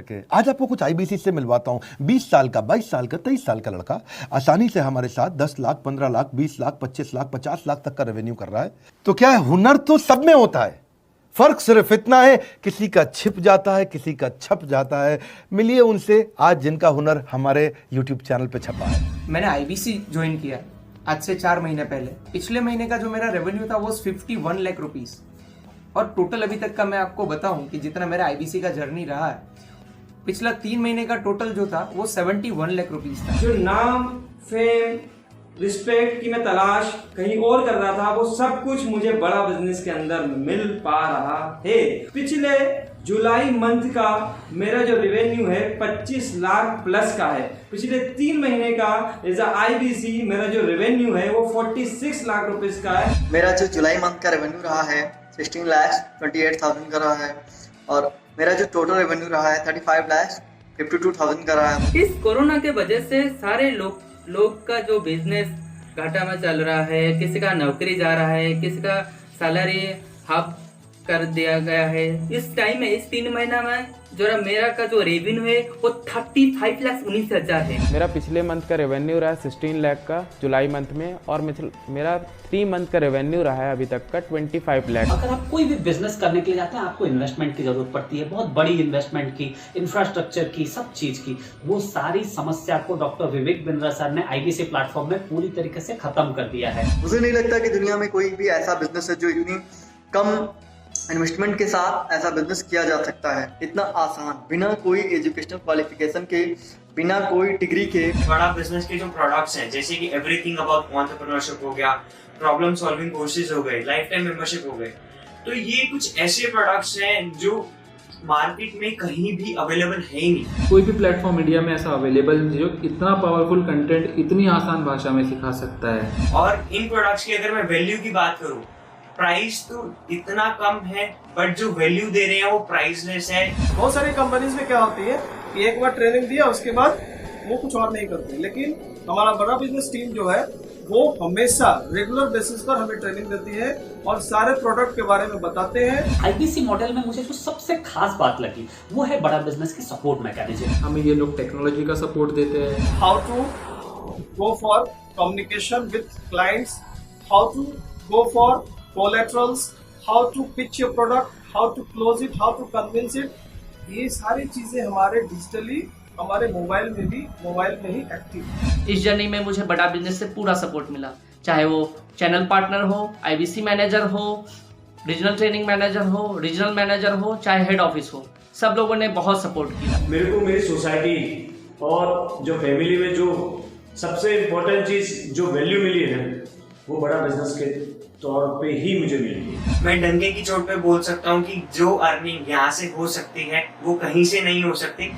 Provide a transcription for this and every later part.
के आज आपको कुछ आईबीसी से मिलवाता हूं। 20 साल का, 22 साल का, 23 साल का लड़का आसानी से हमारे साथ 10 लाख, 15 लाख, 20 लाख, 25 लाख, 50 लाख तक का रेवेन्यू कर रहा है। तो क्या है, हुनर तो सब में होता है, फर्क सिर्फ इतना है किसी का छिप जाता है, किसी का छप जाता है। मिलिए उनसे आज जिनका हुनर हमारे यूट्यूब चैनल पे छपा है। मैंने आईबीसी ज्वाइन किया आज से 4 महीने पहले। पिछले महीने का जो मेरा रेवेन्यू था वो 51 लाख रुपीस, और टोटल अभी तक का मैं आपको बताऊं कि जितना मेरा आईबीसी का जर्नी रहा है, पिछला 3 महीने का टोटल जो था वो 71 लाख रुपीस था। जो नाम, फेम, रिस्पेक्ट की मैं तलाश कहीं और कर रहा था, वो सब कुछ मुझे बड़ा बिजनेस के अंदर मिल पा रहा है। पिछले जुलाई मंथ का मेरा जो रेवेन्यू है 25 लाख प्लस का है। पिछले 3 महीने का एज आईबीसी मेरा जो रेवेन्यू है वो 46 लाख रुपीस का है। मेरा जो जुलाई मंथ का रेवेन्यू रहा है 16 लाख 28,000 का रहा है, और मेरा जो टोटल रेवेन्यू रहा है 35 लाख 52,000 का रहा है। इस कोरोना के वजह से सारे लोग का जो बिजनेस घाटा में चल रहा है, किसी का नौकरी जा रहा है, किसी का सैलरी हाफ कर दिया गया है। इस टाइम में, इस 3 महीना में जो मेरा का जो रेवेन्यू है वो 35 लाख 19,000 है। मेरा पिछले मंथ का रेवेन्यू रहा है 16 लाख का जुलाई मंथ में, और मेरा 3 मंथ का रेवेन्यू रहा है अभी तक का 25 लाख। अगर आप कोई भी बिजनेस करने के लिए जाते हैं, आपको इन्वेस्टमेंट की जरूरत पड़ती है, बहुत बड़ी इन्वेस्टमेंट की, इंफ्रास्ट्रक्चर की, सब चीज की। वो सारी समस्या को डॉक्टर विवेक बिंद्रा सर ने आईबीसी प्लेटफॉर्म में पूरी तरीके से खत्म कर दिया है। मुझे नहीं लगता कि दुनिया में कोई भी ऐसा बिजनेस है जो इतनी कम इन्वेस्टमेंट के साथ ऐसा बिजनेस किया जा सकता है, इतना आसान, बिना कोई एजुकेशनल क्वालिफिकेशन के, बिना कोई डिग्री के। बड़ा बिजनेस के जो प्रोडक्ट्स हैं, जैसे कि एवरीथिंग अबाउट एंटरप्रेन्योरशिप हो गया, प्रॉब्लम सॉल्विंग कोर्सेज हो गए, लाइफ टाइम मेंबरशिप हो गए, तो ये कुछ ऐसे प्रोडक्ट्स हैं जो मार्केट में कहीं भी अवेलेबल है ही नहीं। कोई भी प्लेटफॉर्म इंडिया में ऐसा अवेलेबल नहीं जो इतना पावरफुल कंटेंट इतनी आसान भाषा में सिखा सकता है। और इन प्रोडक्ट्स की अगर मैं वैल्यू की बात करूं, प्राइस तो इतना कम है, बट जो वैल्यू दे रहे हैं वो प्राइसलेस है। बहुत सारी कंपनीज में क्या होती है कि एक बार ट्रेनिंग दिया उसके बाद वो कुछ और नहीं करते, लेकिन हमारा बड़ा बिजनेस टीम जो है वो हमेशा रेगुलर बेसिस पर हमें ट्रेनिंग देती है और सारे प्रोडक्ट के बारे में बताते हैं। आईबीसी मॉडल में मुझे जो सबसे खास बात लगी वो है बड़ा बिजनेस की सपोर्ट मैकेनिज्म। हमें ये लोग टेक्नोलॉजी का सपोर्ट देते हैं। How to go for communication with clients, how to go for collaterals, how to pitch your product, how to close it, how to convince it, ये सारी चीजें हमारे डिजिटली, हमारे मोबाइल में ही एक्टिव। इस जर्नी में मुझे बड़ा बिजनेस से पूरा सपोर्ट मिला, चाहे वो चैनल पार्टनर हो, आईबीसी मैनेजर हो, रीजनल ट्रेनिंग मैनेजर हो, रीजनल मैनेजर हो, चाहे हेड ऑफिस हो, सब लोगों ने बहुत सपोर्ट किया। मेरे को मेरी सोसाइटी और जो फैमिली में जो सबसे इम्पोर्टेंट चीज जो वैल्यू मिली है ना, वो बड़ा बिजनेस के तौर पे ही मुझे मिली है। मैं डंके की चोट पे बोल सकता हूँ कि जो अर्निंग यहाँ से हो सकती है वो कहीं से नहीं हो सकती।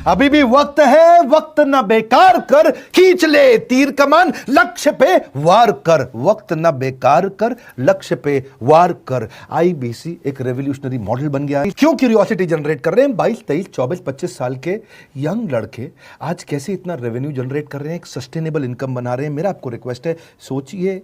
अभी भी वक्त है, वक्त न बेकार कर, खींच ले तीर कमान, लक्ष्य पे वार कर, वक्त न बेकार कर, लक्ष्य पे वार कर। आईबीसी एक रेवोल्यूशनरी मॉडल बन गया है। क्यों क्यूरियोसिटी जनरेट कर रहे हैं 22, 23, 24, 25 साल के यंग लड़के आज कैसे इतना रेवेन्यू जनरेट कर रहे हैं, एक सस्टेनेबल इनकम बना रहे हैं। मेरा आपको रिक्वेस्ट है, सोचिए,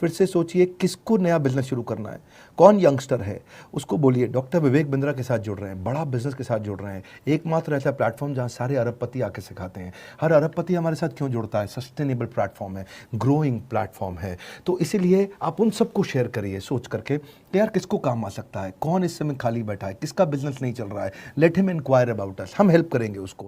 फिर से सोचिए, किसको नया बिजनेस शुरू करना है, कौन यंगस्टर है, उसको बोलिए डॉक्टर विवेक बिंद्रा के साथ जुड़ रहे हैं, बड़ा बिजनेस के साथ जुड़ रहे हैं। एकमात्र ऐसा प्लेटफॉर्म जहां सारे अरबपति आके सिखाते हैं। हर अरबपति हमारे साथ क्यों जुड़ता है? सस्टेनेबल प्लेटफॉर्म है, ग्रोइंग प्लेटफॉर्म है। तो इसीलिए आप उन सबको शेयर करिए सोच करके कि यार किसको काम आ सकता है, कौन इस समय खाली बैठा है, किसका बिजनेस नहीं चल रहा है, let him enquire about us, हम हेल्प करेंगे उसको।